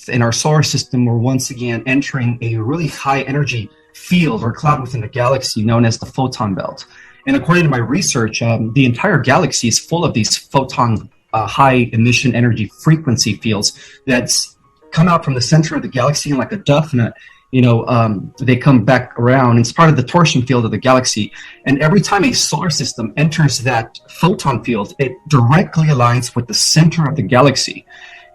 in our solar system, we're once again entering a really high energy field or cloud within the galaxy known as the photon belt. And according to my research, the entire galaxy is full of these photon high emission energy frequency fields that's come out from the center of the galaxy and like a duff, and they come back around. It's part of the torsion field of the galaxy. And every time a solar system enters that photon field, it directly aligns with the center of the galaxy.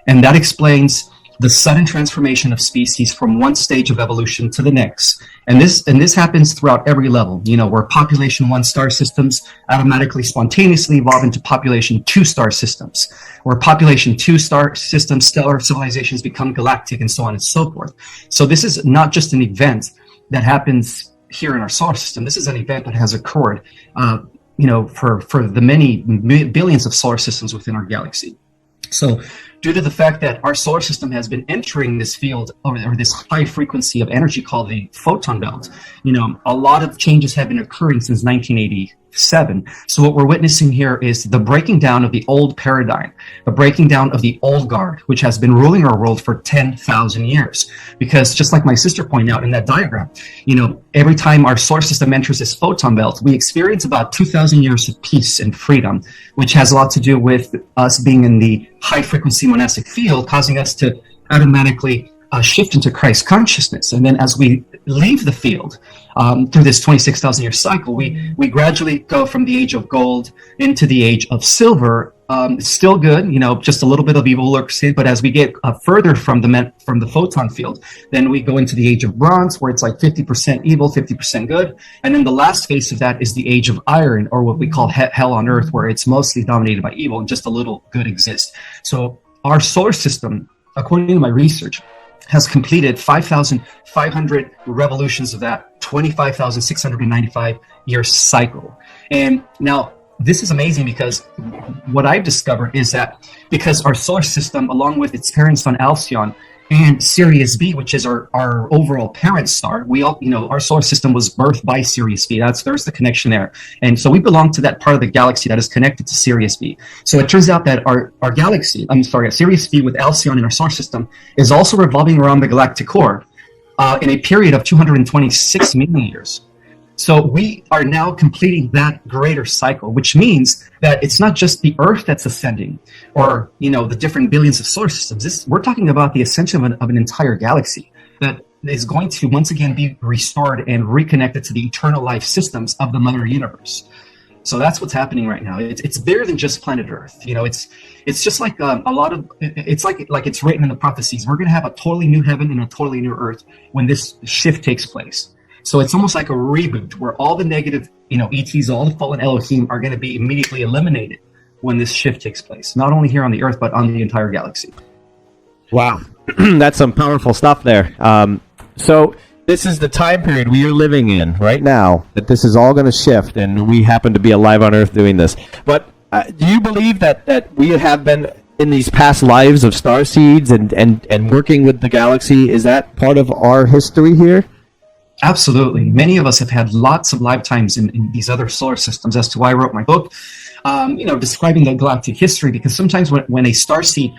And that explains the sudden transformation of species from one stage of evolution to the next. And this happens throughout every level, where population 1 star systems automatically spontaneously evolve into population 2 star systems, where population 2 star systems, stellar civilizations become galactic, and so on and so forth. So this is not just an event that happens here in our solar system. This is an event that has occurred, for the many billions of solar systems within our galaxy. So due to the fact that our solar system has been entering this field or this high frequency of energy called the photon belt, a lot of changes have been occurring since 1987. So what we're witnessing here is the breaking down of the old paradigm, the breaking down of the old guard, which has been ruling our world for 10,000 years. Because just like my sister pointed out in that diagram, every time our solar system enters this photon belt, we experience about 2,000 years of peace and freedom, which has a lot to do with us being in the high frequency monastic field, causing us to automatically shift into Christ consciousness. And then as we leave the field through this 26,000 year cycle, we gradually go from the age of gold into the age of silver. It's still good, just a little bit of evil lurks in, but as we get further from the photon field, then we go into the age of bronze, where it's like 50% evil, 50% good. And then the last phase of that is the age of iron, or what we call hell on earth, where it's mostly dominated by evil and just a little good exists. So our solar system, according to my research, has completed 5,500 revolutions of that 25,695 year cycle. And now this is amazing, because what I've discovered is that because our solar system, along with its parent sun Alcyon and Sirius B, which is our overall parent star, we all, our solar system was birthed by Sirius B. There's the connection there. And so we belong to that part of the galaxy that is connected to Sirius B. So it turns out that our galaxy, Sirius B with Alcyon in our solar system is also revolving around the galactic core in a period of 226 million years. So we are now completing that greater cycle, which means that it's not just the Earth that's ascending, or the different billions of solar systems. We're talking about the ascension of an entire galaxy that is going to once again be restored and reconnected to the eternal life systems of the Mother Universe. So that's what's happening right now. It's bigger than just planet Earth. It's just like a lot of. It's like it's written in the prophecies. We're going to have a totally new heaven and a totally new Earth when this shift takes place. So it's almost like a reboot, where all the negative, ETs, all the fallen Elohim are going to be immediately eliminated when this shift takes place. Not only here on the Earth, but on the entire galaxy. Wow. That's some powerful stuff there. So this is the time period we are living in right now, that this is all going to shift, and we happen to be alive on Earth doing this. But do you believe that we have been in these past lives of star seeds and working with the galaxy? Is that part of our history here? Absolutely. Many of us have had lots of lifetimes in these other solar systems. As to why I wrote my book, describing the galactic history, because sometimes when a starseed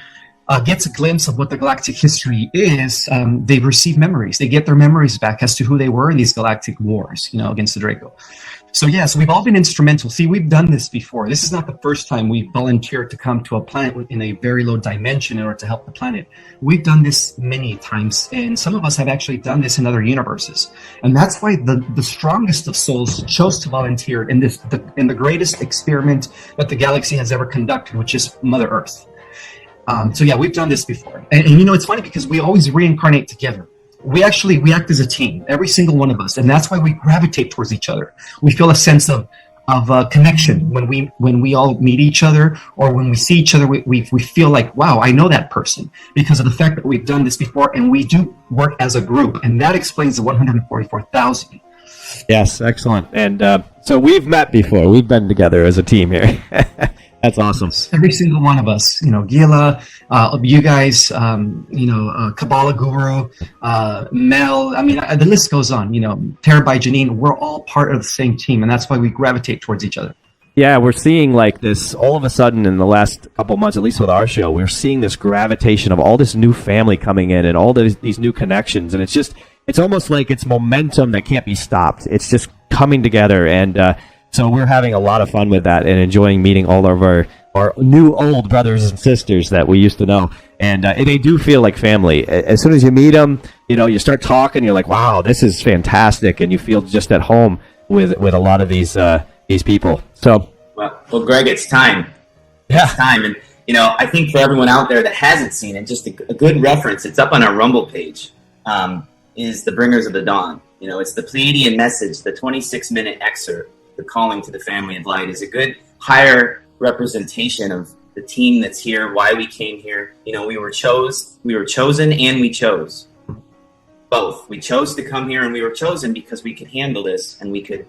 gets a glimpse of what the galactic history is, they receive memories. They get their memories back as to who they were in these galactic wars, against the Draco. So yes, we've all been instrumental. See, we've done this before. This is not the first time we've volunteered to come to a planet in a very low dimension in order to help the planet. We've done this many times, and some of us have actually done this in other universes. And that's why the strongest of souls chose to volunteer in the greatest experiment that the galaxy has ever conducted, which is Mother Earth. So yeah, we've done this before. And it's funny because we always reincarnate together. We act as a team, every single one of us, and that's why we gravitate towards each other. We feel a sense of connection when we all meet each other, or when we see each other. We feel like, wow, I know that person, because of the fact that we've done this before, and we do work as a group, and that explains the 144,000. Yes, excellent. And so we've met before. We've been together as a team here. That's awesome. Every single one of us, Gila, you guys, Kabbalah Guru, Mel, the list goes on, Terabyte, Janine, we're all part of the same team, and that's why we gravitate towards each other. Yeah, we're seeing like this all of a sudden in the last couple months, at least with our show, we're seeing this gravitation of all this new family coming in and all these new connections. And it's almost like it's momentum that can't be stopped. It's just coming together. And so we're having a lot of fun with that and enjoying meeting all of our new old brothers and sisters that we used to know. And they do feel like family. As soon as you meet them, you start talking, you're like, wow, this is fantastic. And you feel just at home with a lot of these people. So, well, Greg, it's time. Yeah. It's time. And, I think for everyone out there that hasn't seen it, just a good reference, it's up on our Rumble page, is The Bringers of the Dawn. It's the Pleiadian message, the 26-minute excerpt, the calling to the family of light, is a good higher representation of the team that's here, why we came here. We were chosen and we chose. Both. We chose to come here and we were chosen because we could handle this and we could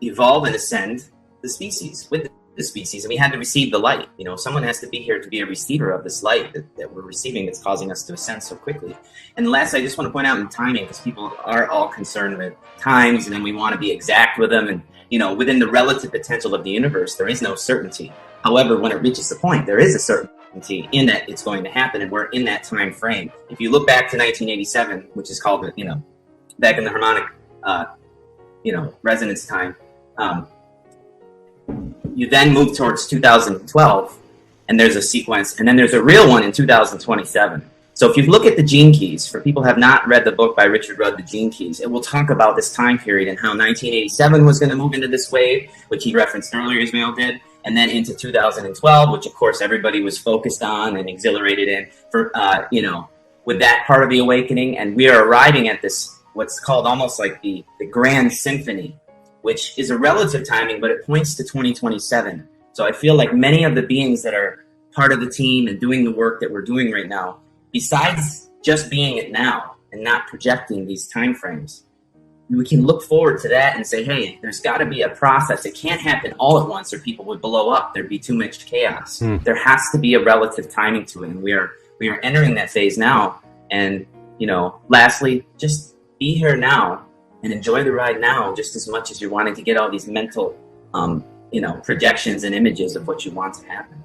evolve and ascend the species with the species, and we had to receive the light. Someone has to be here to be a receiver of this light that we're receiving that's causing us to ascend so quickly. And last, I just want to point out in timing, because people are all concerned with times and then we want to be exact with them. And within the relative potential of the universe, there is no certainty. However, when it reaches the point, there is a certainty in that it's going to happen, and we're in that time frame. If you look back to 1987, which is called back in the harmonic resonance time, you then move towards 2012, and there's a sequence, and then there's a real one in 2027. So if you look at the Gene Keys, for people who have not read the book by Richard Rudd, The Gene Keys, it will talk about this time period and how 1987 was going to move into this wave, which he referenced earlier, Ismael did, and then into 2012, which of course everybody was focused on and exhilarated in for, with that part of the awakening. And we are arriving at this, what's called almost like the grand symphony, which is a relative timing, but it points to 2027. So I feel like many of the beings that are part of the team and doing the work that we're doing right now, besides just being it now and not projecting these time frames, we can look forward to that and say, hey, there's got to be a process. It can't happen all at once or people would blow up. There'd be too much chaos. There has to be a relative timing to it. And we are entering that phase now. And, lastly, just be here now and enjoy the ride now just as much as you're wanting to get all these mental, projections and images of what you want to happen.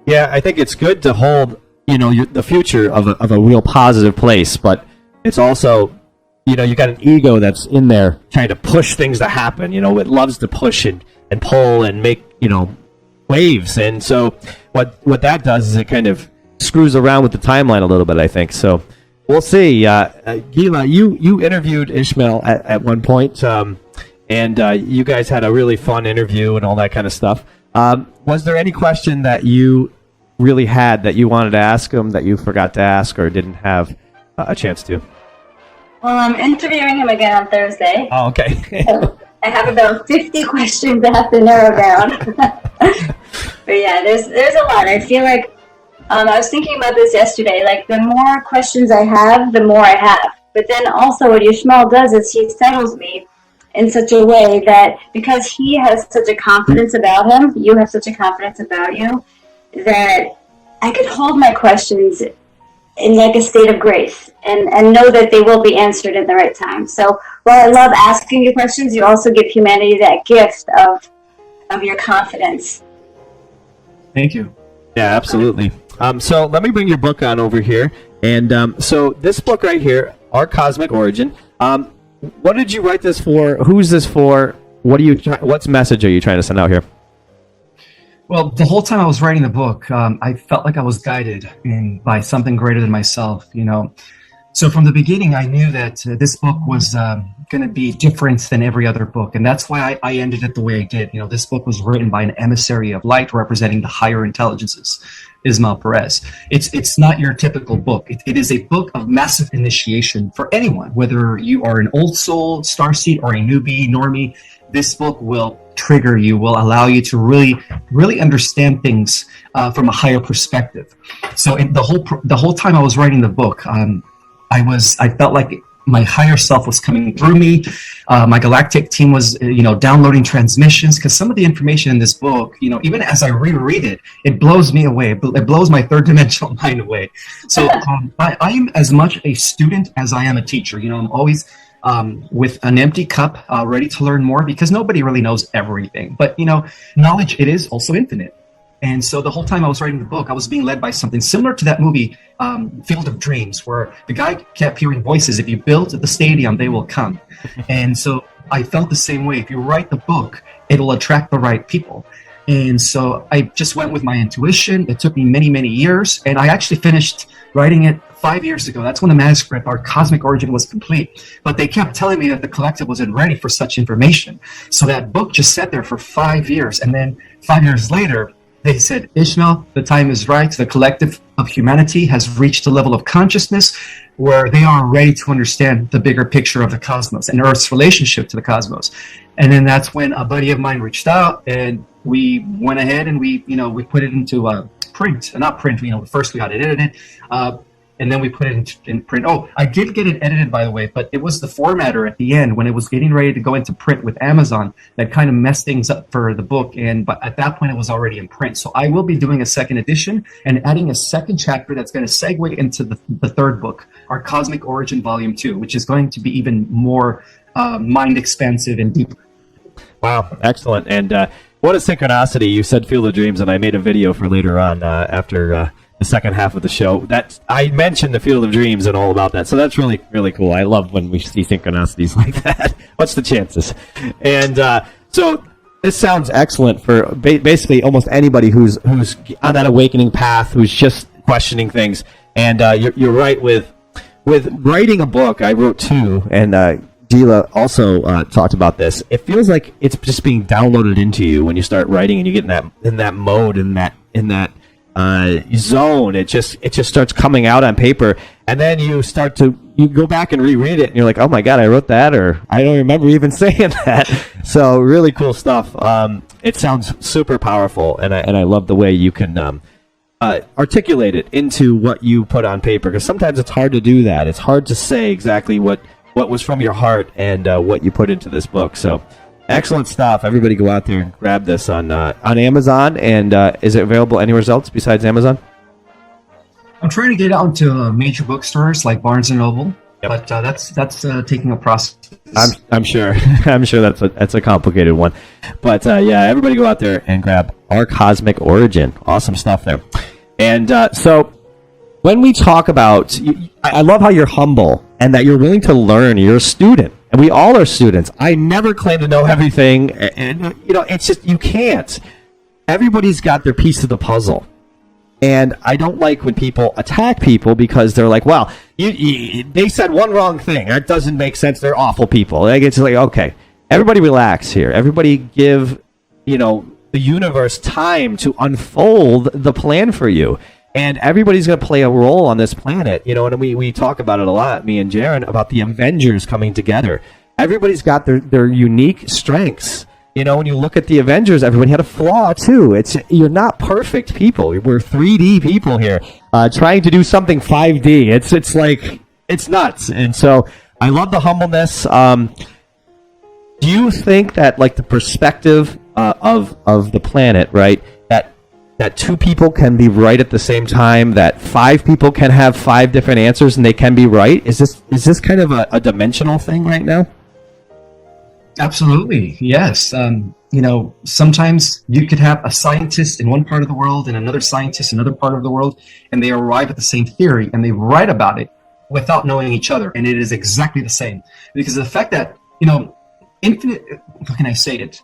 Yeah, I think it's good to hold, the future of a real positive place, but it's also, you got an ego that's in there trying to push things to happen. It loves to push and pull and make, waves. And so what that does is it kind of screws around with the timeline a little bit, I think. So we'll see. Gila, you interviewed Ismael at one point, and you guys had a really fun interview and all that kind of stuff. Was there any question that you really had that you wanted to ask him that you forgot to ask or didn't have a chance to? Well, I'm interviewing him again on Thursday. Oh, okay. So I have about 50 questions I have to narrow down. But yeah, there's a lot. I feel like I was thinking about this yesterday. Like, the more questions I have, the more I have. But then also what Ismael does is he settles me in such a way that because he has such a confidence about him, you have such a confidence about you, that I could hold my questions in like a state of grace and know that they will be answered in the right time. So while I love asking you questions, you also give humanity that gift of your confidence. Thank you. Yeah, absolutely. So let me bring your book on over here. And so this book right here, Our Cosmic Origin, what did you write this for? Who's this for? What's message are you trying to send out here? Well, the whole time I was writing the book, I felt like I was guided by something greater than myself, So from the beginning, I knew that this book was going to be different than every other book. And that's why I ended it the way I did. This book was written by an emissary of light representing the higher intelligences, Ismael Perez. It's not your typical book. It is a book of massive initiation for anyone, whether you are an old soul, starseed, or a newbie, normie. This book will trigger you, will allow you to really understand things from a higher perspective. So the whole time I was writing the book, I felt like my higher self was coming through me. My galactic team was, downloading transmissions, because some of the information in this book, even as I reread it, it blows me away. It blows my third dimensional mind away. So I am as much a student as I am a teacher. I'm always with an empty cup, ready to learn more, because nobody really knows everything. But, knowledge, it is also infinite. And so the whole time I was writing the book, I was being led by something similar to that movie, Field of Dreams, where the guy kept hearing voices. If you build the stadium, they will come. And so I felt the same way. If you write the book, it'll attract the right people. And so I just went with my intuition. It took me many, many years. And I actually finished writing it 5 years ago. That's when the manuscript, Our Cosmic Origin, was complete. But they kept telling me that the collective wasn't ready for such information. So that book just sat there for 5 years. And then 5 years later, they said, Ishmael, the time is right. The collective of humanity has reached a level of consciousness where they are ready to understand the bigger picture of the cosmos and Earth's relationship to the cosmos. And then that's when a buddy of mine reached out, and we went ahead and we put it into print. Not print, first we got it edited, and then we put it in print. Oh, I did get it edited, by the way, but it was the formatter at the end when it was getting ready to go into print with Amazon that kind of messed things up for the book. But at that point, it was already in print. So I will be doing a second edition and adding a second chapter that's going to segue into the third book, Our Cosmic Origin Volume 2, which is going to be even more mind expansive and deeper. Wow, excellent. And what a synchronicity. You said Field of Dreams, and I made a video for later on after the second half of the show. That I mentioned the Field of Dreams and all about that. So that's really, really cool. I love when we see synchronicities like that. What's the chances? And so this sounds excellent for basically almost anybody who's on that awakening path, who's just questioning things. And you're right with writing a book. I wrote two, and Gila also talked about this. It feels like it's just being downloaded into you when you start writing, and you get in that mode, in that zone. It just starts coming out on paper, and then you go back and reread it, and you're like, oh my god, I wrote that, or I don't remember even saying that. So really cool stuff. It sounds super powerful, and I love the way you can articulate it into what you put on paper, because sometimes it's hard to do that. It's hard to say exactly what was from your heart and what you put into this book. So excellent stuff. Everybody go out there and grab this on Amazon. And is it available anywhere else besides Amazon? I'm trying to get it out into major bookstores like Barnes & Noble, but that's taking a process. I'm sure. I'm sure that's a complicated one. But yeah, everybody go out there and grab Our Cosmic Origin. Awesome stuff there. And so when we talk about, I love how you're humble and that you're willing to learn. You're a student, and we all are students. I never claim to know everything, and it's just, you can't. Everybody's got their piece of the puzzle, and I don't like when people attack people because they're like, well, they said one wrong thing. That doesn't make sense. They're awful people. Like, it's like, okay, everybody relax here. Everybody give, the universe time to unfold the plan for you. And everybody's going to play a role on this planet, and we talk about it a lot, me and Jaron, about the Avengers coming together. Everybody's got their unique strengths. When you look at the Avengers, everybody had a flaw too. You're not perfect people. We're 3D people here, trying to do something 5D. It's like, it's nuts. And so I love the humbleness. Do you think that, like, the perspective of the planet, right, that two people can be right at the same time, that 5 people can have 5 different answers and they can be right? Is this kind of a dimensional thing right now? Absolutely, yes. Sometimes you could have a scientist in one part of the world and another scientist in another part of the world, and they arrive at the same theory and they write about it without knowing each other, and it is exactly the same. Because of the fact that, infinite, how can I say it?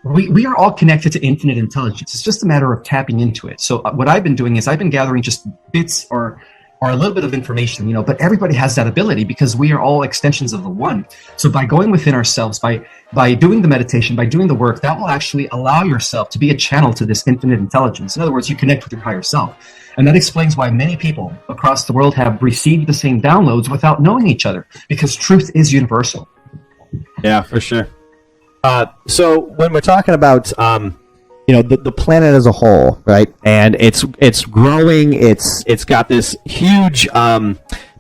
We are all connected to infinite intelligence. It's just a matter of tapping into it. So what I've been doing is I've been gathering just bits or a little bit of information, but everybody has that ability because we are all extensions of the one. So by going within ourselves, by doing the meditation, by doing the work, that will actually allow yourself to be a channel to this infinite intelligence. In other words, you connect with your higher self. And that explains why many people across the world have received the same downloads without knowing each other, because truth is universal. Yeah, for sure. So when we're talking about, the planet as a whole, right? And it's growing. It's got this huge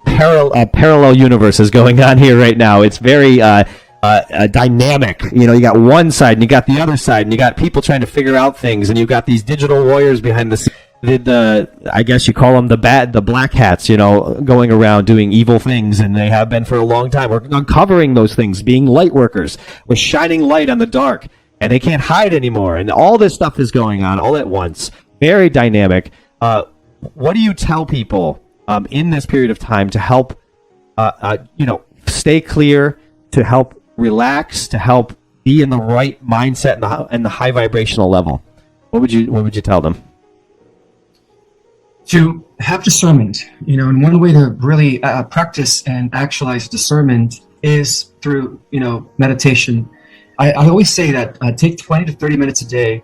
parallel universes going on here right now. It's very dynamic. You got one side and you got the other side, and you got people trying to figure out things, and you got these digital warriors behind the scenes. I guess you call them the black hats, going around doing evil things, and they have been for a long time. We're uncovering those things, being light workers. We're shining light on the dark, and they can't hide anymore. And all this stuff is going on all at once. Very dynamic. What do you tell people in this period of time to help, stay clear, to help relax, to help be in the right mindset and the high vibrational level? What would you tell them? To have discernment, and one way to really practice and actualize discernment is through, meditation. I always say that take 20 to 30 minutes a day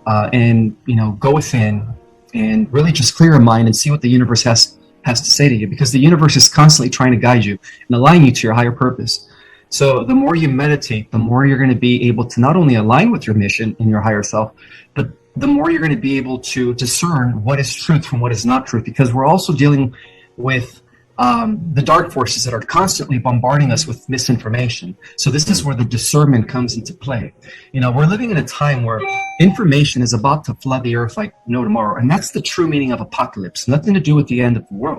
and, go within and really just clear your mind and see what the universe has to say to you, because the universe is constantly trying to guide you and align you to your higher purpose. So the more you meditate, the more you're going to be able to not only align with your mission and your higher self, but the more you're going to be able to discern what is truth from what is not truth, because we're also dealing with the dark forces that are constantly bombarding us with misinformation. So this is where the discernment comes into play. We're living in a time where information is about to flood the earth like no tomorrow, and that's the true meaning of apocalypse. Nothing to do with the end of the world.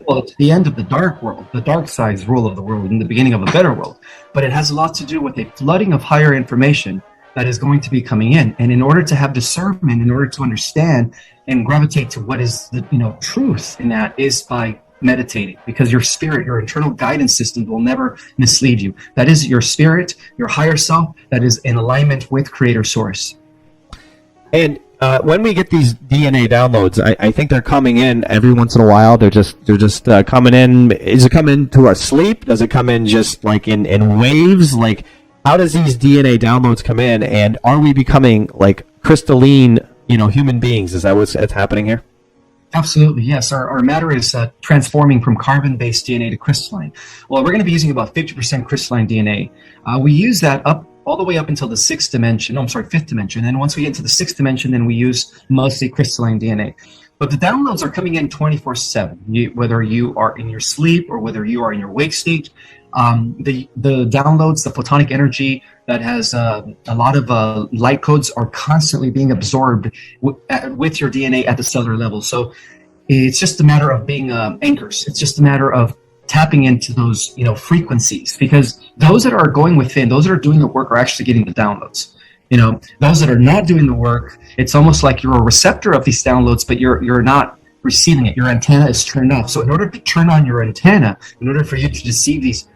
Well, it's the end of the dark world, the dark side's rule of the world, and the beginning of a better world. But it has a lot to do with a flooding of higher information that is going to be coming in. And in order to have discernment, in order to understand and gravitate to what is the truth in that, is by meditating, because your spirit, your internal guidance system will never mislead you. That is your spirit, your higher self, that is in alignment with Creator Source. And when we get these DNA downloads, I think they're coming in every once in a while. They're just coming in. Is it coming to our sleep? Does it come in just like in waves? Like, how does these DNA downloads come in, and are we becoming like crystalline, human beings? Is that what's happening here? Absolutely, yes. Our matter is transforming from carbon-based DNA to crystalline. Well, we're going to be using about 50% crystalline DNA. We use that all the way up until the fifth dimension. And once we get to the sixth dimension, then we use mostly crystalline DNA. But the downloads are coming in 24/7, whether you are in your sleep or whether you are in your wake state. The downloads, the photonic energy that has a lot of light codes are constantly being absorbed with your DNA at the cellular level. So it's just a matter of being anchors. It's just a matter of tapping into those frequencies, because those that are going within, those that are doing the work, are actually getting the downloads. Those that are not doing the work, it's almost like you're a receptor of these downloads, but you're not receiving it. Your antenna is turned off. So in order to turn on your antenna, in order for you to receive these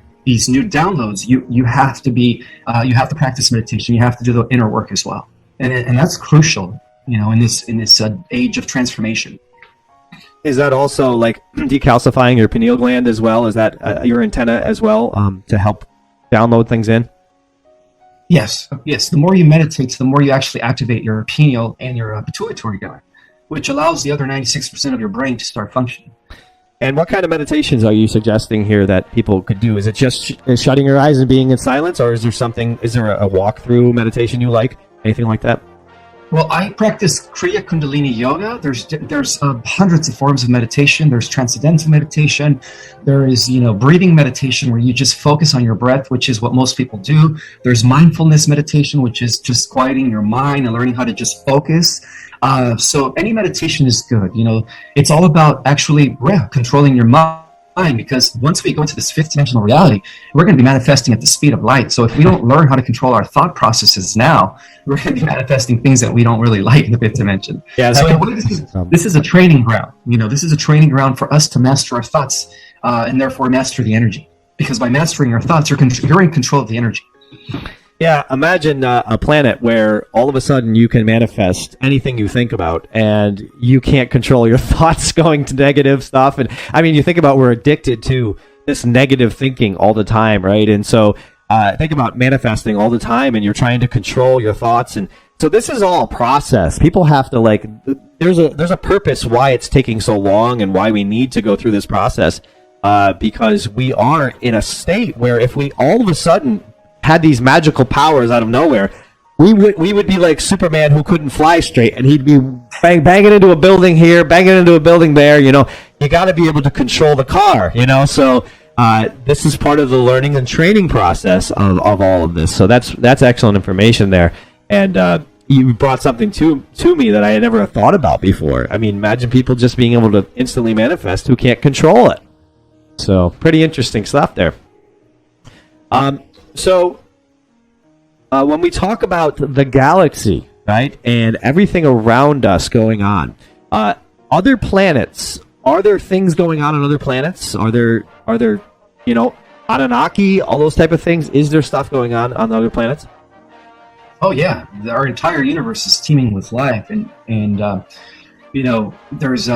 new downloads, you have to be you have to practice meditation. You have to do the inner work as well, and that's crucial. In this age of transformation. Is that also like decalcifying your pineal gland as well? Is that your antenna as well to help download things in? Yes. The more you meditate, the more you actually activate your pineal and your pituitary gland, which allows the other 96% of your brain to start functioning. And what kind of meditations are you suggesting here that people could do? Is it just shutting your eyes and being in silence, or is there a walk-through meditation you like? Anything like that? Well, I practice Kriya Kundalini Yoga. There's hundreds of forms of meditation. There's transcendental meditation. There is, breathing meditation where you just focus on your breath, which is what most people do. There's mindfulness meditation, which is just quieting your mind and learning how to just focus. So any meditation is good. It's all about actually controlling your mind, because once we go into this fifth dimensional reality, we're going to be manifesting at the speed of light. So if we don't learn how to control our thought processes now, we're going to be manifesting things that we don't really like in the fifth dimension. Yeah. So in a way, this is a training ground. This is a training ground for us to master our thoughts and therefore master the energy. Because by mastering your thoughts, you're in control of the energy. Yeah, imagine a planet where all of a sudden you can manifest anything you think about, and you can't control your thoughts going to negative stuff. And I mean, you think about, we're addicted to this negative thinking all the time, right? And so think about manifesting all the time, and you're trying to control your thoughts. And so this is all a process. People have to there's a purpose why it's taking so long and why we need to go through this process, because we are in a state where if we all of a sudden had these magical powers out of nowhere, we would be like Superman who couldn't fly straight, and he'd be banging into a building here, banging into a building there. You got to be able to control the car. So this is part of the learning and training process of all of this. So that's excellent information there. And you brought something to me that I had never thought about before. I mean, imagine people just being able to instantly manifest who can't control it. So, pretty interesting stuff there. When we talk about the galaxy, right, and everything around us going on, other planets, are there things going on other planets? Are there Anunnaki, all those type of things? Is there stuff going on other planets? Oh yeah, our entire universe is teeming with life, and there's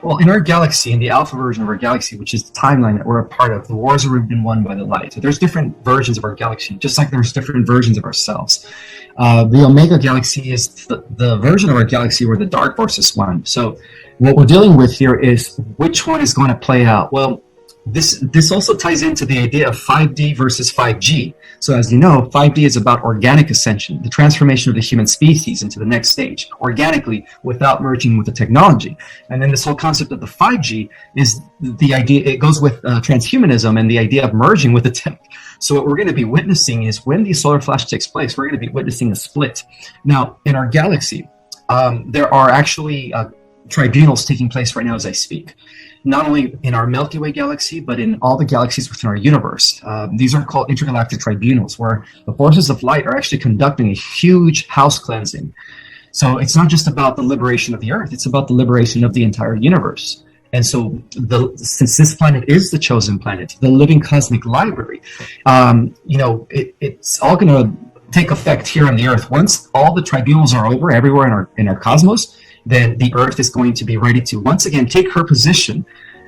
well, in our galaxy, in the alpha version of our galaxy, which is the timeline that we're a part of, the wars have already been won by the light. So there's different versions of our galaxy, just like there's different versions of ourselves. The Omega galaxy is the version of our galaxy where the dark forces won. So what we're dealing with here is which one is going to play out. Well, this also ties into the idea of 5D versus 5G. So as you know, 5D is about organic ascension, the transformation of the human species into the next stage, organically, without merging with the technology. And then this whole concept of the 5G is the idea, it goes with transhumanism and the idea of merging with the tech. So what we're going to be witnessing is when the solar flash takes place, we're going to be witnessing a split. Now, in our galaxy, there are actually tribunals taking place right now as I speak. Not only in our Milky Way galaxy, but in all the galaxies within our universe. These are called intergalactic tribunals, where the forces of light are actually conducting a huge house cleansing. So it's not just about the liberation of the Earth, it's about the liberation of the entire universe. And so since this planet is the chosen planet, the living cosmic library, it's all going to take effect here on the Earth. Once all the tribunals are over everywhere in our cosmos, then the Earth is going to be ready to once again take her position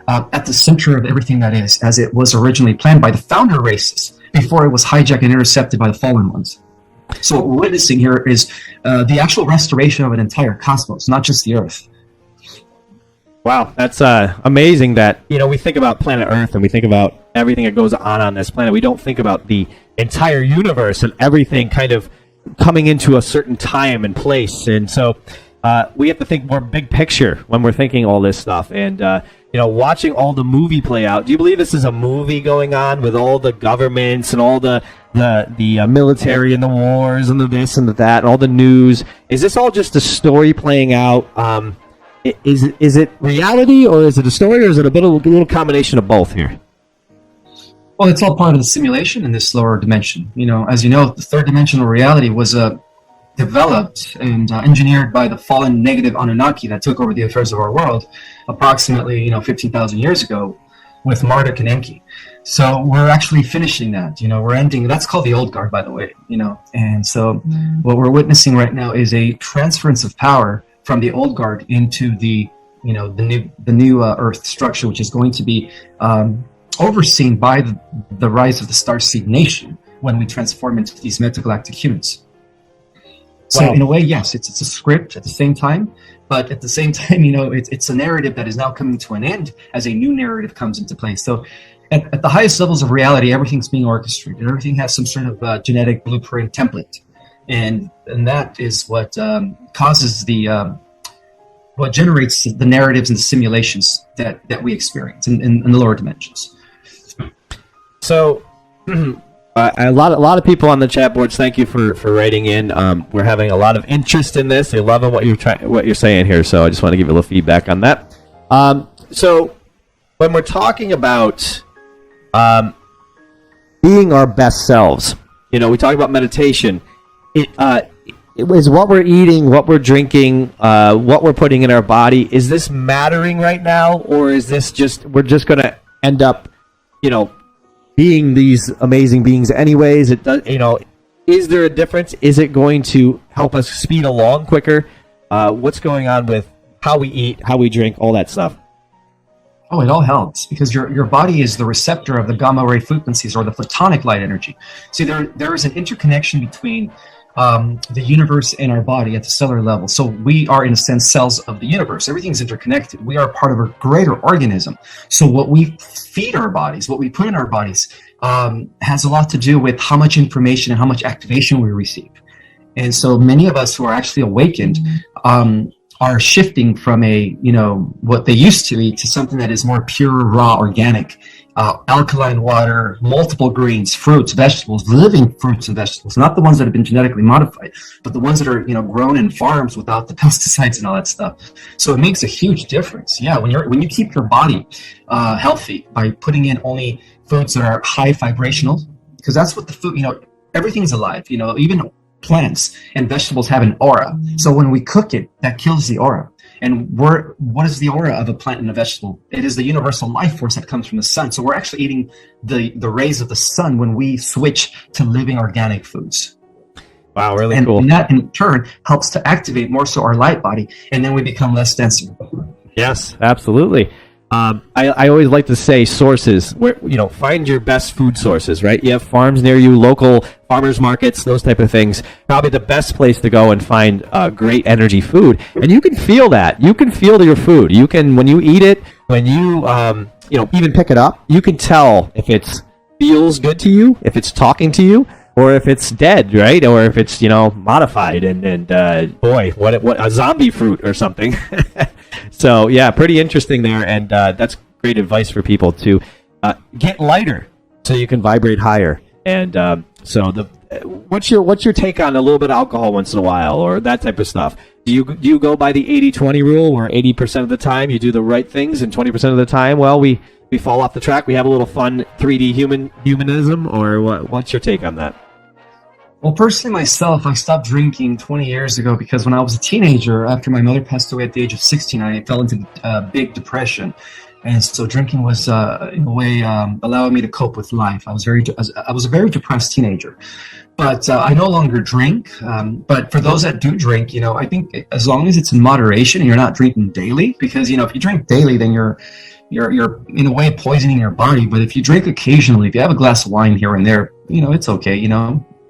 at the center of everything that is, as it was originally planned by the founder races before it was hijacked and intercepted by the fallen ones. So what we're witnessing here is the actual restoration of an entire cosmos, not just the Earth. Wow, that's amazing that, we think about planet Earth and we think about everything that goes on this planet. We don't think about the entire universe and everything kind of coming into a certain time and place. And so we have to think more big picture when we're thinking all this stuff. And, watching all the movie play out, do you believe this is a movie going on with all the governments and all the military and the wars and the this and the that and all the news? Is this all just a story playing out? Is it reality, or is it a story, or is it a little combination of both here? Well, it's all part of the simulation in this lower dimension. As you know, the third dimensional reality was developed and engineered by the fallen negative Anunnaki that took over the affairs of our world approximately 15,000 years ago with Marduk and Enki. So we're actually finishing that. We're ending. That's called the old guard, by the way. And so what we're witnessing right now is a transference of power from the old guard into the new Earth structure, which is going to be overseen by the rise of the Starseed Nation when we transform into these metagalactic humans. So in a way, yes, it's a script at the same time, but at the same time, it's a narrative that is now coming to an end as a new narrative comes into place. So at the highest levels of reality, everything's being orchestrated. Everything has some sort of genetic blueprint template. And that is what causes what generates the narratives and the simulations that we experience in the lower dimensions. So a lot of people on the chat boards, thank you for writing in. We're having a lot of interest in this. They love what you're saying here. So I just want to give you a little feedback on that. So when we're talking about being our best selves, we talk about meditation. It is what we're eating, what we're drinking, what we're putting in our body. Is this mattering right now, or is this we're just going to end up, being these amazing beings anyways? It does, is there a difference? Is it going to help us speed along quicker? What's going on with how we eat, how we drink, all that stuff? Oh, it all helps because your body is the receptor of the gamma ray frequencies or the photonic light energy. See, there is an interconnection between the universe and our body at the cellular level. So we are, in a sense, cells of the universe. Everything's interconnected. We are part of a greater organism. So what we feed our bodies, what we put in our bodies, has a lot to do with how much information and how much activation we receive. And so many of us who are actually awakened are shifting from what they used to eat to something that is more pure, raw, organic, alkaline water, multiple greens, fruits, vegetables, living fruits and vegetables, not the ones that have been genetically modified, but the ones that are, grown in farms without the pesticides and all that stuff. So it makes a huge difference. Yeah, when you keep your body healthy by putting in only foods that are high vibrational, because that's what the food, everything's alive, even plants and vegetables have an aura. So when we cook it, that kills the aura. And what is the aura of a plant and a vegetable? It is the universal life force that comes from the sun. So we're actually eating the rays of the sun when we switch to living organic foods. Wow, really cool. And that in turn helps to activate more so our light body, and then we become less dense. Yes, absolutely. I always like to say sources where, find your best food sources, right? You have farms near you, local farmers markets, those type of things. Probably the best place to go and find great energy food. And you can feel that. You can feel your food. You can, when you eat it, when you, even pick it up, you can tell if it feels good to you, if it's talking to you, or if it's dead, right? Or if it's, modified and boy, what a zombie fruit or something. So yeah, pretty interesting there, and that's great advice for people to get lighter so you can vibrate higher. And so what's your take on a little bit of alcohol once in a while or that type of stuff? Do you go by the 80-20 rule, where 80% of the time you do the right things and 20% of the time, well, we fall off the track, we have a little fun 3D humanism, or what's your take on that? Well, personally, myself, I stopped drinking 20 years ago because when I was a teenager, after my mother passed away at the age of 16, I fell into big depression. And so drinking was, in a way, allowing me to cope with life. I was a very depressed teenager. But I no longer drink. But for those that do drink, I think as long as it's in moderation and you're not drinking daily, because, if you drink daily, then you're in a way poisoning your body. But if you drink occasionally, if you have a glass of wine here and there, it's okay,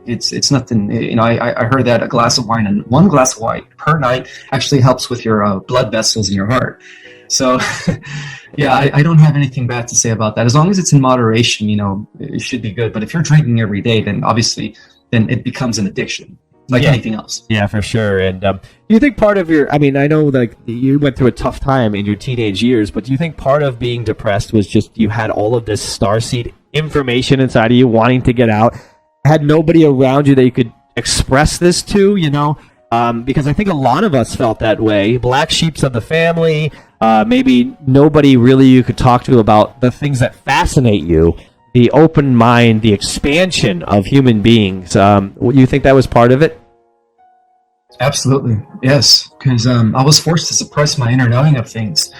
It's nothing, I heard that a glass of wine and one glass of wine per night actually helps with your blood vessels in your heart. So, yeah, I don't have anything bad to say about that. As long as it's in moderation, it should be good. But if you're drinking every day, then obviously, then it becomes an addiction, like anything else. Yeah, for sure. And do you think part of I know you went through a tough time in your teenage years, but do you think part of being depressed was just you had all of this starseed information inside of you wanting to get out? Had nobody around you that you could express this to, because I think a lot of us felt that way. Black sheeps of the family, maybe nobody really you could talk to about the things that fascinate you, the open mind, the expansion of human beings. You think that was part of it? Absolutely, yes, because I was forced to suppress my inner knowing of things.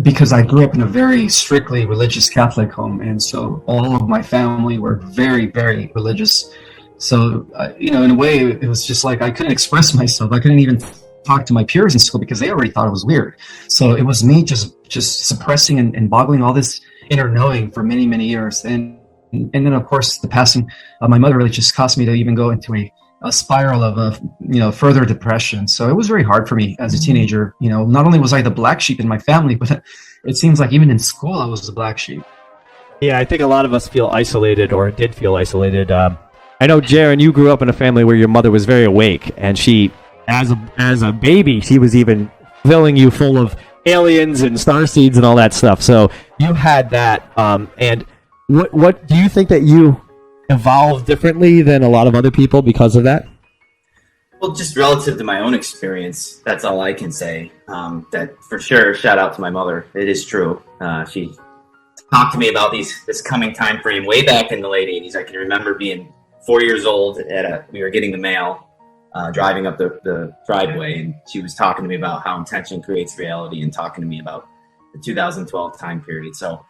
Because I grew up in a very strictly religious Catholic home, and so all of my family were very, very religious. So, in a way, it was just like I couldn't express myself. I couldn't even talk to my peers in school because they already thought it was weird. So it was me just suppressing and boggling all this inner knowing for many, many years. And then, of course, the passing of my mother really just caused me to even go into a spiral of further depression. So it was very hard for me as a teenager. Not only was I the black sheep in my family, but it seems like even in school I was the black sheep. Yeah, I think a lot of us feel isolated, or did feel isolated. I know, Jaron, you grew up in a family where your mother was very awake, and she, as a baby, she was even filling you full of aliens and starseeds and all that stuff. So you had that. And what do you think that you evolved differently than a lot of other people because of that? Well, just relative to my own experience, that's all I can say. That for sure, shout out to my mother. It is true. She talked to me about this coming time frame way back in the late 80s. I can remember being 4 years old we were getting the mail, driving up the driveway, and she was talking to me about how intention creates reality and talking to me about the 2012 time period. So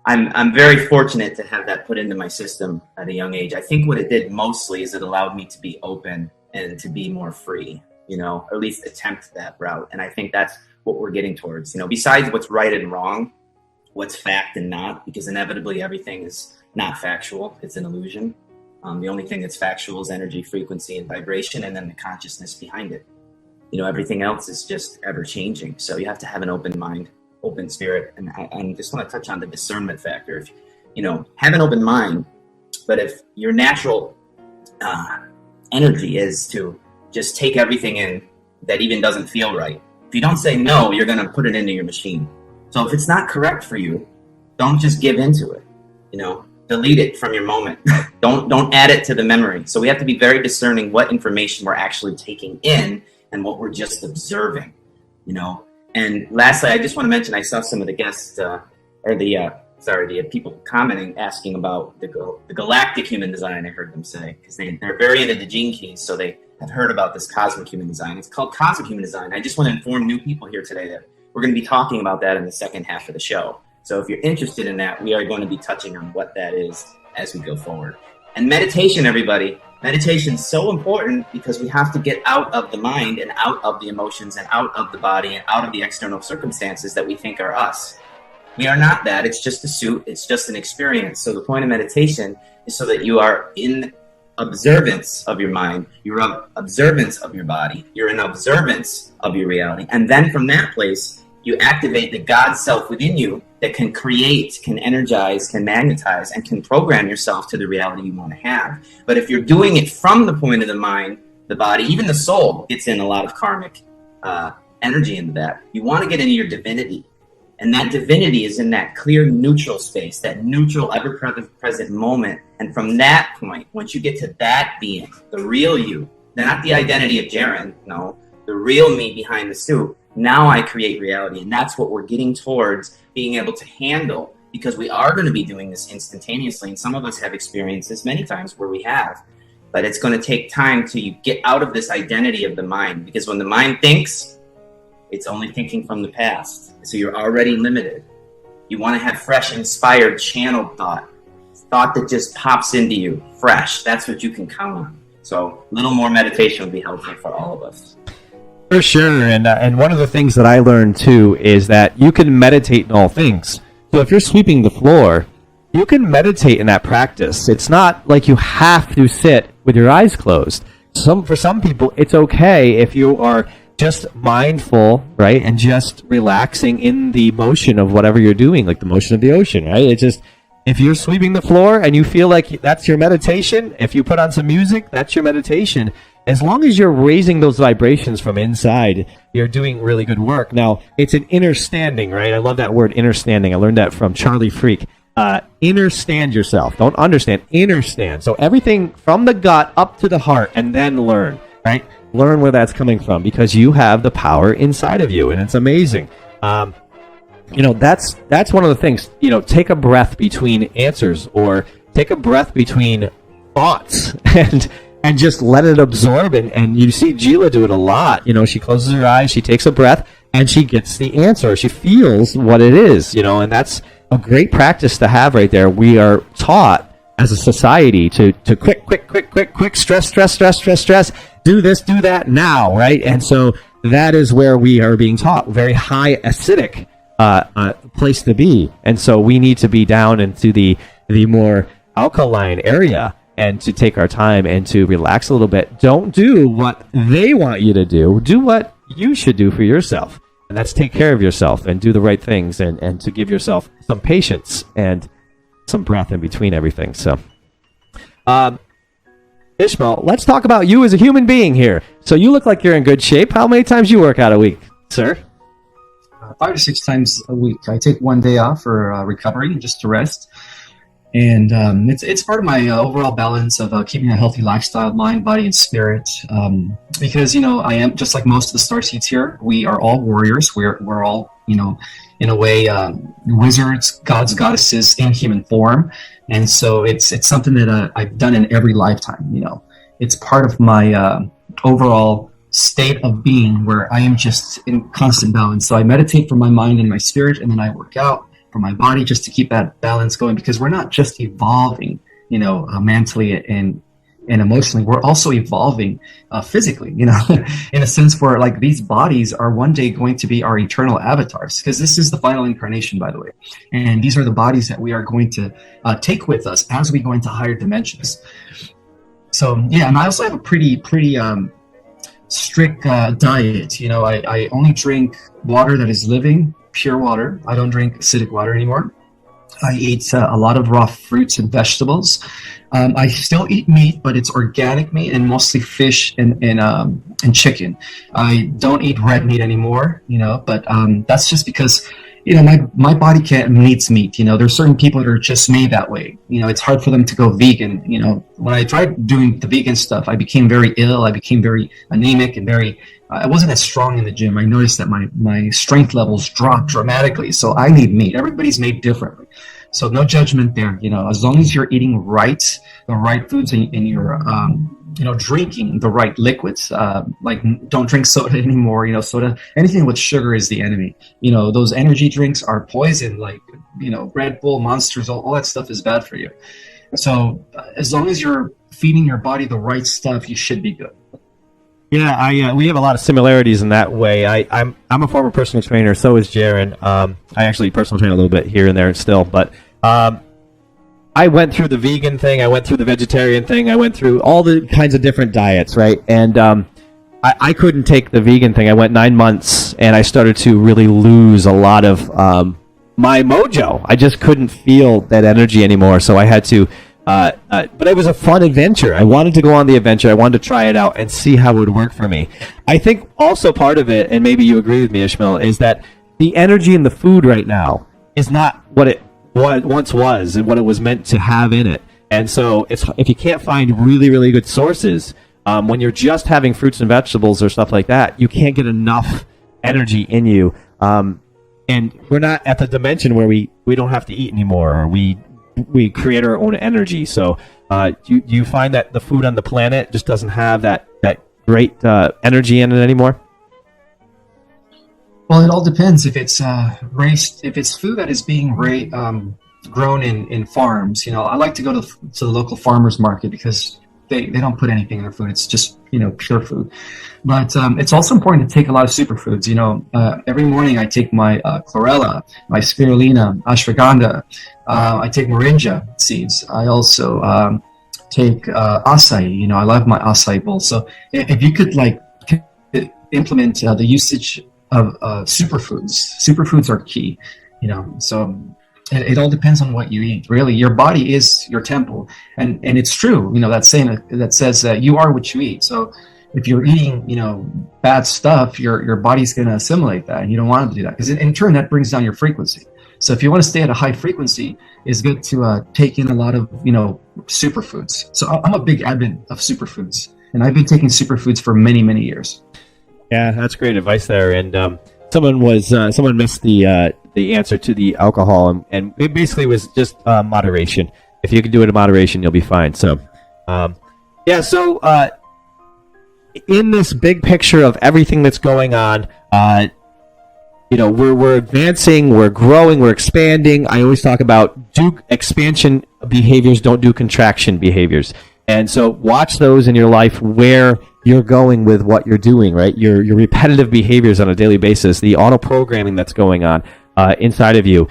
I'm very fortunate to have that put into my system at a young age. I think what it did mostly is it allowed me to be open and to be more free, or at least attempt that route. And I think that's what we're getting towards, besides what's right and wrong, what's fact and not, because inevitably everything is not factual. It's an illusion. The only thing that's factual is energy, frequency, and vibration, and then the consciousness behind it. Everything else is just ever changing. So you have to have an open mind, open spirit. And I just want to touch on the discernment factor. If, have an open mind, but if your natural energy is to just take everything in that even doesn't feel right. If you don't say no, you're going to put it into your machine. So if it's not correct for you, don't just give into it. Delete it from your moment. Don't add it to the memory. So we have to be very discerning what information we're actually taking in and what we're just observing. And lastly, I just want to mention, I saw some of the guests the people commenting, asking about the galactic human design. I heard them say, because they're very into the gene keys, so they have heard about this cosmic human design. It's called cosmic human design. I just want to inform new people here today that we're going to be talking about that in the second half of the show. So if you're interested in that, we are going to be touching on what that is as we go forward. And meditation, everybody. Meditation is so important because we have to get out of the mind and out of the emotions and out of the body and out of the external circumstances that we think are us. We are not that. It's just a suit. It's just an experience. So the point of meditation is so that you are in observance of your mind. You're in observance of your body. You're in observance of your reality. And then from that place, you activate the God self within you that can create, can energize, can magnetize, and can program yourself to the reality you want to have. But if you're doing it from the point of the mind, the body, even the soul gets in a lot of karmic energy into that. You want to get into your divinity. And that divinity is in that clear neutral space, that neutral, ever-present moment. And from that point, once you get to that being, the real you, not the identity of Jaren, no, the real me behind the suit, now I create reality. And that's what we're getting towards being able to handle, because we are going to be doing this instantaneously. And some of us have experiences many times where we have. But it's going to take time till you get out of this identity of the mind. Because when the mind thinks, it's only thinking from the past. So you're already limited. You want to have fresh, inspired, channeled thought that just pops into you, fresh. That's what you can count on. So a little more meditation would be helpful for all of us. For sure. And one of the things that I learned too is that you can meditate in all things. So if you're sweeping the floor, you can meditate in that practice. It's not like you have to sit with your eyes closed. For some people, it's okay if you are just mindful, right? And just relaxing in the motion of whatever you're doing, like the motion of the ocean, right? It's just, if you're sweeping the floor and you feel like that's your meditation, if you put on some music, that's your meditation. As long as you're raising those vibrations from inside, you're doing really good work. Now, it's an inner standing, right? I love that word, inner standing. I learned that from Charlie Freak. Inner stand yourself. Don't understand, inner stand. So everything from the gut up to the heart, and then learn, right? Learn where that's coming from, because you have the power inside of you, and it's amazing. That's one of the things. Take a breath between answers, or take a breath between thoughts, and just let it absorb. And you see Gila do it a lot. She closes her eyes, she takes a breath, and she gets the answer. She feels what it is. And that's a great practice to have right there. We are taught as a society to quick, stress, do this, do that now, right? And so that is where we are being taught, very high acidic place to be. And so we need to be down into the more alkaline area, and to take our time and to relax a little bit. Don't do what they want you to do. Do what you should do for yourself. And that's take care of yourself and do the right things, and to give yourself some patience and some breath in between everything. So, Ismael, let's talk about you as a human being here. So you look like you're in good shape. How many times do you work out a week, sir? 5 to 6 times a week. I take one day off for recovery, just to rest. And it's part of my overall balance of keeping a healthy lifestyle, mind, body, and spirit. Because, I am, just like most of the starseeds here, we are all warriors. We're all, in a way, wizards, gods, goddesses in human form. And so it's something that I've done in every lifetime. It's part of my overall state of being, where I am just in constant balance. So I meditate for my mind and my spirit, and then I work out for my body, just to keep that balance going, because we're not just evolving, mentally and emotionally. We're also evolving physically, in a sense where, like, these bodies are one day going to be our eternal avatars, because this is the final incarnation, by the way. And these are the bodies that we are going to take with us as we go into higher dimensions. So, yeah, and I also have a pretty strict diet. I only drink water that is living, pure water. I don't drink acidic water anymore. I eat a lot of raw fruits and vegetables. I still eat meat, but it's organic meat and mostly fish and chicken. I don't eat red meat anymore, but that's just because, my body can't needs meat. There's certain people that are just made that way. It's hard for them to go vegan. When I tried doing the vegan stuff, I became very ill. I became very anemic and I wasn't as strong in the gym. I noticed that my strength levels dropped dramatically. So I need meat. Everybody's made differently. So no judgment there. As long as you're eating the right foods and you're, drinking the right liquids, like don't drink soda anymore. Soda, anything with sugar is the enemy. Those energy drinks are poison, like, Red Bull, Monsters, all that stuff is bad for you. So as long as you're feeding your body the right stuff, you should be good. Yeah, we have a lot of similarities in that way. I'm a former personal trainer, so is Jaron. I actually personal train a little bit here and there still, but I went through the vegan thing, I went through the vegetarian thing, I went through all the kinds of different diets, right? And I couldn't take the vegan thing. I went 9 months, and I started to really lose a lot of my mojo. I just couldn't feel that energy anymore, so I had to... but it was a fun adventure. I wanted to go on the adventure. I wanted to try it out and see how it would work for me. I think also part of it, and maybe you agree with me, Ismael, is that the energy in the food right now is not what it once was and what it was meant to have in it. And so if you can't find really, really good sources, when you're just having fruits and vegetables or stuff like that, you can't get enough energy in you. And we're not at the dimension where we don't have to eat anymore, or we create our own energy. So you find that the food on the planet just doesn't have that great energy in it anymore? Well, it all depends. If it's if it's food that is being grown in farms, I like to go to the local farmers market because they don't put anything in their food. It's just, pure food. But it's also important to take a lot of superfoods. Every morning I take my chlorella, my spirulina, ashwagandha. I take moringa seeds. I also take acai. I love my acai bowl. So if you could implement the usage of superfoods are key. So it all depends on what you eat. Really, your body is your temple, and it's true. That saying that says you are what you eat. So if you're eating, bad stuff, your body's going to assimilate that, and you don't want to do that because in turn that brings down your frequency. So if you want to stay at a high frequency, it's good to take in a lot of superfoods. So I'm a big advocate of superfoods, and I've been taking superfoods for many, many years. Yeah, that's great advice there. And someone missed the answer to the alcohol, and it basically was just moderation. If you can do it in moderation, you'll be fine. So, in this big picture of everything that's going on, we're advancing, we're growing, we're expanding. I always talk about do expansion behaviors, don't do contraction behaviors. And so watch those in your life where you're going with what you're doing, right? Your repetitive behaviors on a daily basis, the auto-programming that's going on inside of you.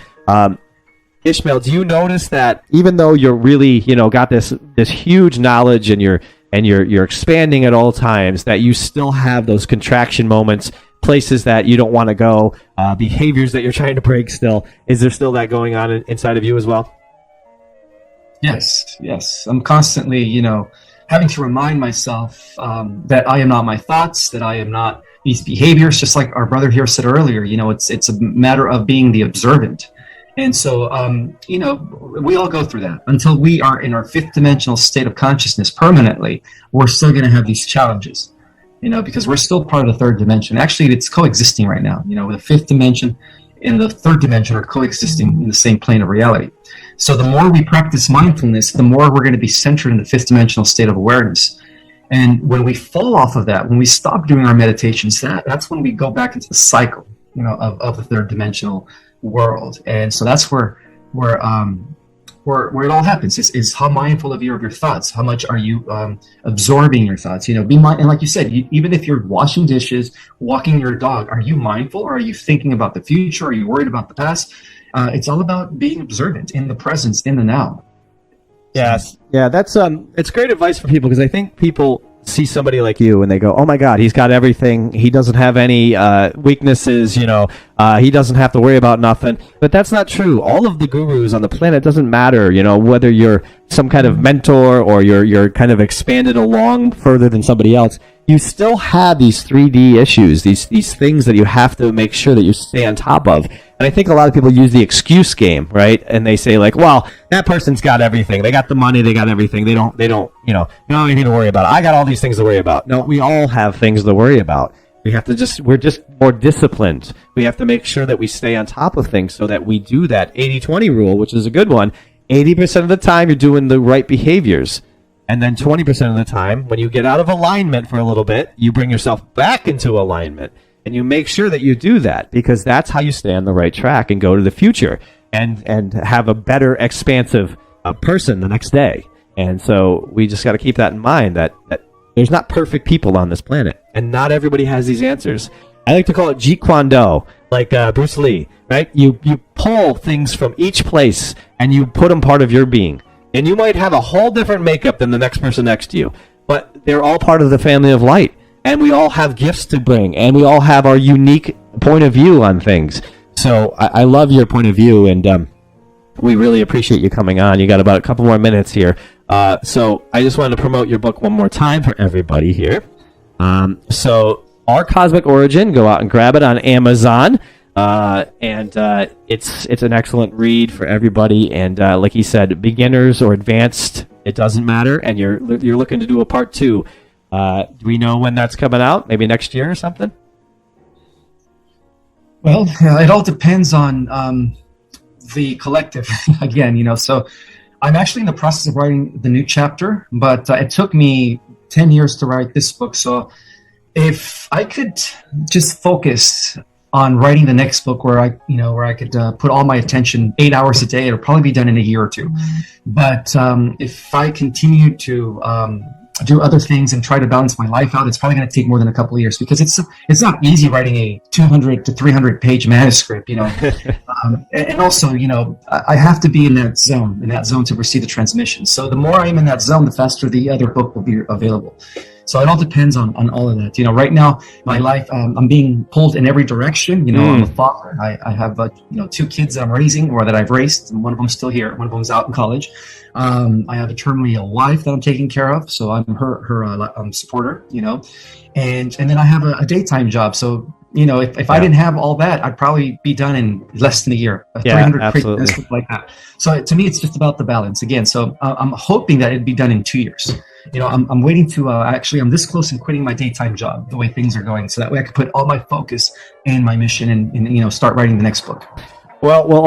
Ismael, do you notice that even though you're really, got this huge knowledge and you're expanding at all times, that you still have those contraction moments, places that you don't want to go, behaviors that you're trying to break still? Is there still that going on inside of you as well? Yes. I'm constantly, having to remind myself that I am not my thoughts, that I am not these behaviors, just like our brother here said earlier. It's a matter of being the observant. And so, we all go through that. Until we are in our fifth dimensional state of consciousness permanently, we're still going to have these challenges, because we're still part of the third dimension. Actually, it's coexisting right now. The fifth dimension and the third dimension are coexisting in the same plane of reality. So the more we practice mindfulness, the more we're going to be centered in the fifth dimensional state of awareness. And when we fall off of that, when we stop doing our meditations, that's when we go back into the cycle, of the third dimensional world. And so that's where it all happens. Is how mindful of your thoughts. How much are you absorbing your thoughts? Be mindful. And like you said, even if you're washing dishes, walking your dog, are you mindful, or are you thinking about the future? Are you worried about the past? It's all about being observant in the presence, in the now. Yes. Yeah, that's it's great advice for people, because I think people see somebody like you and they go, oh my God, he's got everything. He doesn't have any weaknesses, he doesn't have to worry about nothing. But that's not true. All of the gurus on the planet, doesn't matter, whether you're some kind of mentor or you're kind of expanded along further than somebody else. You still have these 3D issues, these things that you have to make sure that you stay on top of. And I think a lot of people use the excuse game, right? And they say like, well, that person's got everything. They got the money. They got everything. They don't, anything to worry about. I got all these things to worry about. No, we all have things to worry about. We have to we're just more disciplined. We have to make sure that we stay on top of things so that we do that 80-20 rule, which is a good one. 80% of the time, you're doing the right behaviors. And then 20% of the time, when you get out of alignment for a little bit, you bring yourself back into alignment. And you make sure that you do that, because that's how you stay on the right track and go to the future and have a better, expansive person the next day. And so we just got to keep that in mind, that there's not perfect people on this planet. And not everybody has these answers. I like to call it Jeet Kune Do, like Bruce Lee, right? You pull things from each place and you put them part of your being. And you might have a whole different makeup than the next person next to you, but they're all part of the family of light. And we all have gifts to bring, and we all have our unique point of view on things. So I love your point of view, and we really appreciate you coming on. You got about a couple more minutes here. So I just wanted to promote your book one more time for everybody here. So Our Cosmic Origin, go out and grab it on Amazon. And it's an excellent read for everybody. And like he said, beginners or advanced, it doesn't matter. And you're looking to do a part 2. Do we know when that's coming out? Maybe next year or something? Well, it all depends on the collective again, so I'm actually in the process of writing the new chapter, but it took me 10 years to write this book. So if I could just focus on writing the next book where I could put all my attention 8 hours a day, it'll probably be done in a year or two. But if I continue to do other things and try to balance my life out, it's probably going to take more than a couple of years, because it's not easy writing a 200 to 300 page manuscript, and also, I have to be in that zone to receive the transmission. So the more I'm in that zone, the faster the other book will be available. So it all depends on all of that. Right now, my life, I'm being pulled in every direction. I'm a father. I have 2 kids that I'm raising, or that I've raised. And one of them's still here. One of them's out in college. I have a terminally ill wife that I'm taking care of, so I'm her supporter. And then I have a daytime job. So if I didn't have all that, I'd probably be done in less than a year. 300 absolutely. pages like that. So to me, it's just about the balance again. So I'm hoping that it'd be done in 2 years. I'm waiting to I'm this close in quitting my daytime job the way things are going, so that way I can put all my focus and my mission and start writing the next book. Well, we'll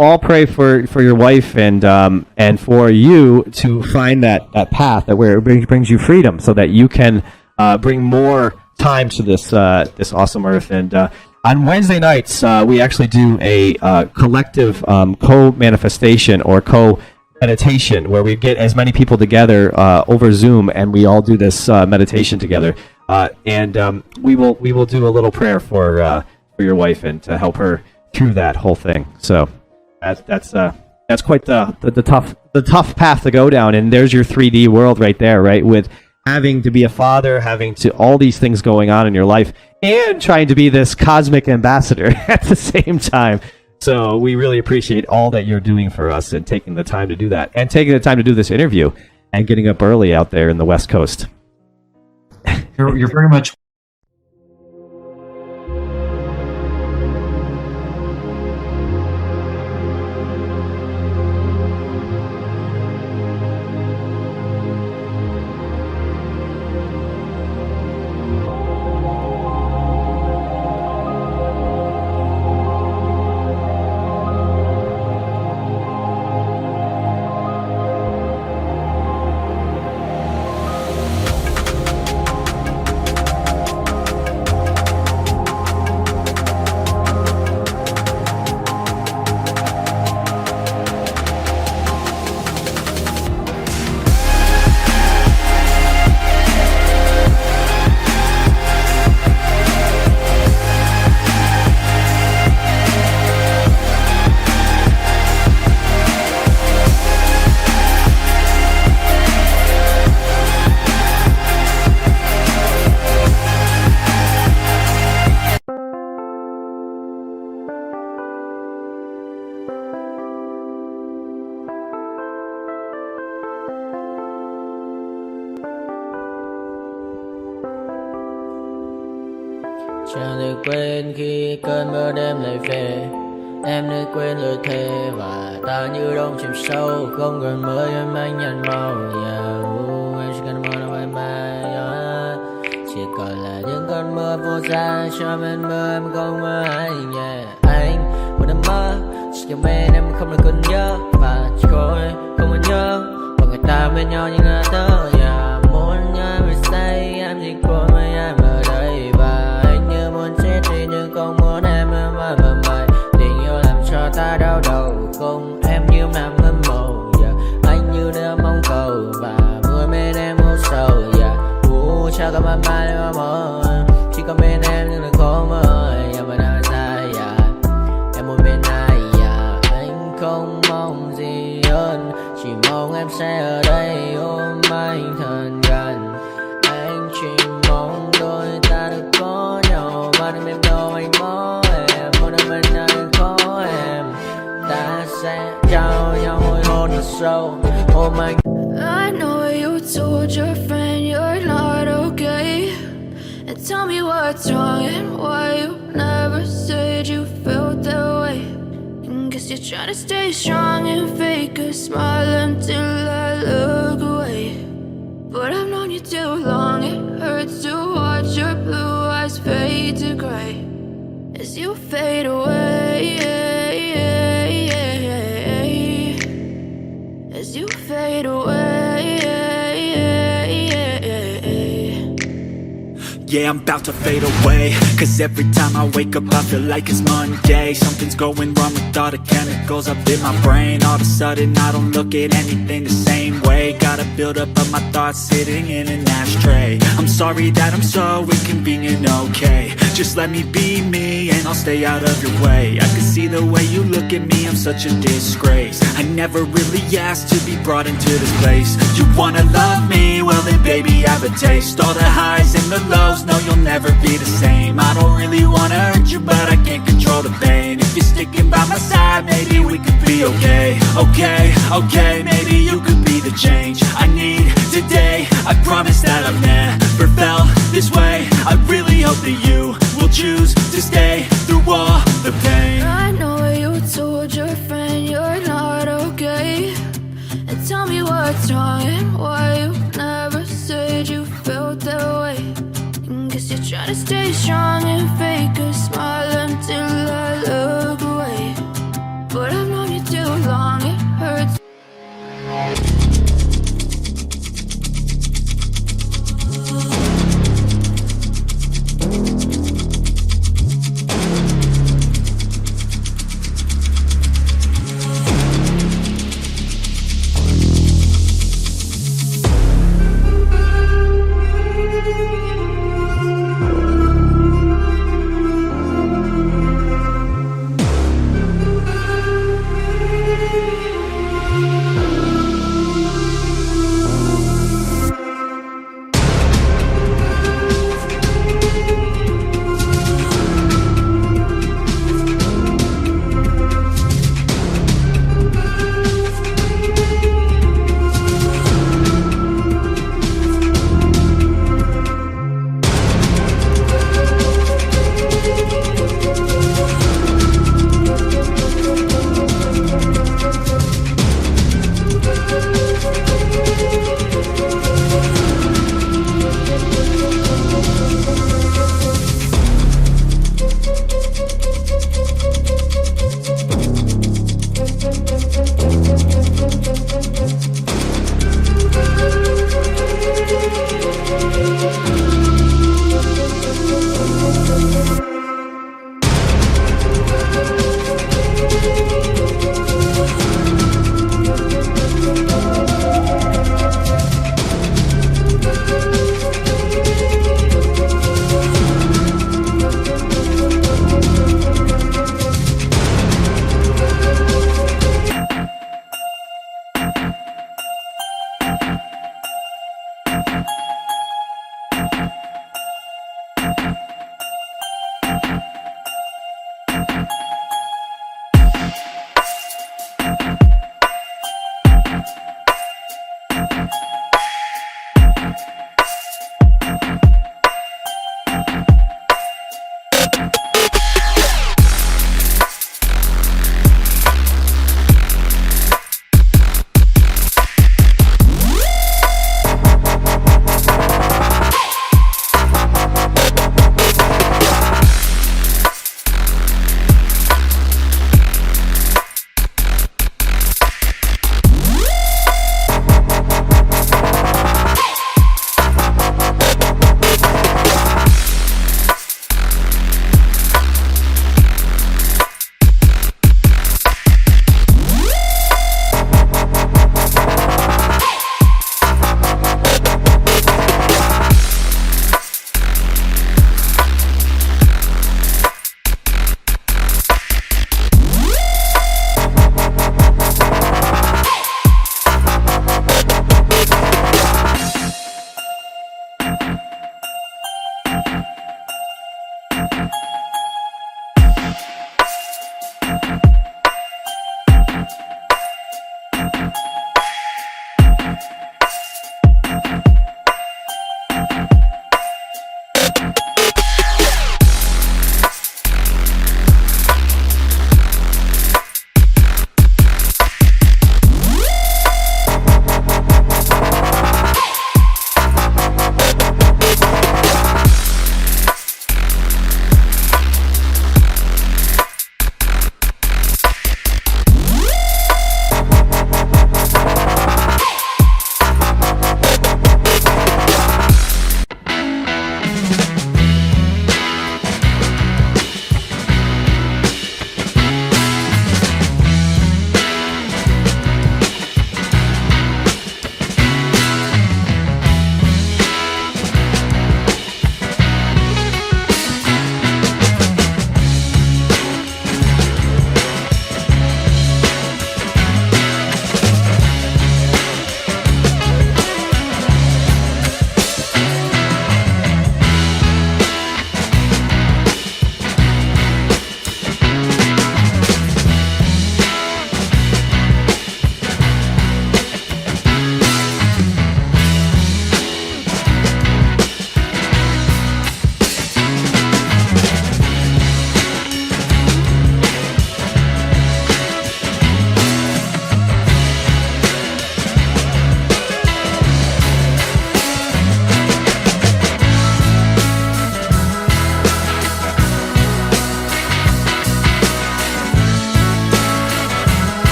all pray for your wife and for you to find that path that where it brings you freedom, so that you can bring more time to this awesome earth. And on Wednesday nights, we actually do a collective co-manifestation or co-meditation, where we get as many people together over Zoom, and we all do this meditation together. And we will do a little prayer for your wife and to help her through that whole thing. So that's quite the tough path to go down. And there's your 3D world right there, right? With having to be a father, having to all these things going on in your life, and trying to be this cosmic ambassador at the same time. So we really appreciate all that you're doing for us and taking the time to do that, and taking the time to do this interview and getting up early out there in the West Coast. You're very much Chẳng thể quên khi cơn mưa đêm lại về. Em đã quên lời thề và ta như đông chìm sâu. Không còn mới em anh nhận màu. Em chỉ cần mơ đâu em chỉ còn là những cơn mưa vô giá. Cho bên mơ em không mơ anh. Anh một đêm mơ chỉ cho bên em không được cơn nhớ. Và chỉ có em không muốn nhớ. Và người ta bên nhau như ngã thơ. Muốn nhớ về say em chỉ có mấy em ở đây. Và anh như muốn chết đi nhưng không muốn em mơ mày. Tình yêu làm cho ta đau đầu. Không em như nằm ngâm màu. Anh như đeo mong cầu. Và mưa bên em u sầu. Chắc có mãi mãi mà mơ. Chỉ có bên em nhưng đừng có mơ. Mà đã ra em muốn bên ai. Anh không mong gì hơn. Chỉ mong em sẽ ở đây ôm anh thật gần. Anh chỉ mong đôi ta được có nhau. Mà đừng em đâu anh có em. Một đêm bên anh có em. Ta sẽ trao nhau môi hôn thật sâu. Ôm anh. I know you told your friend you're not okay. And tell me what's wrong and why you never said you felt that way. And guess you're trying to stay strong and fake a smile until I look away. But I've known you too long, it hurts to watch your blue eyes fade to gray as you fade away. As you fade away. Yeah, I'm about to fade away. Cause every time I wake up I feel like it's Monday. Something's going wrong with all the chemicals up in my brain. All of a sudden I don't look at anything the same way. Got a build up of my thoughts sitting in an ashtray. I'm sorry that I'm so inconvenient, okay. Just let me be me and I'll stay out of your way. I can see the way you look at me, I'm such a disgrace. I never really asked to be brought into this place. You wanna love me? Well then baby have a taste. All the highs and the lows, no you'll never be the same. I don't really wanna hurt you but I can't control the pain. If you're sticking by my side maybe we could be okay. Okay, maybe you could be the change I need today. I promise that I've never felt this way. I really hope that you will choose to stay through all the pain. I know you told your friend you're not okay. And tell me what's wrong and why you never said you felt that way. And guess you're trying to stay strong and fake a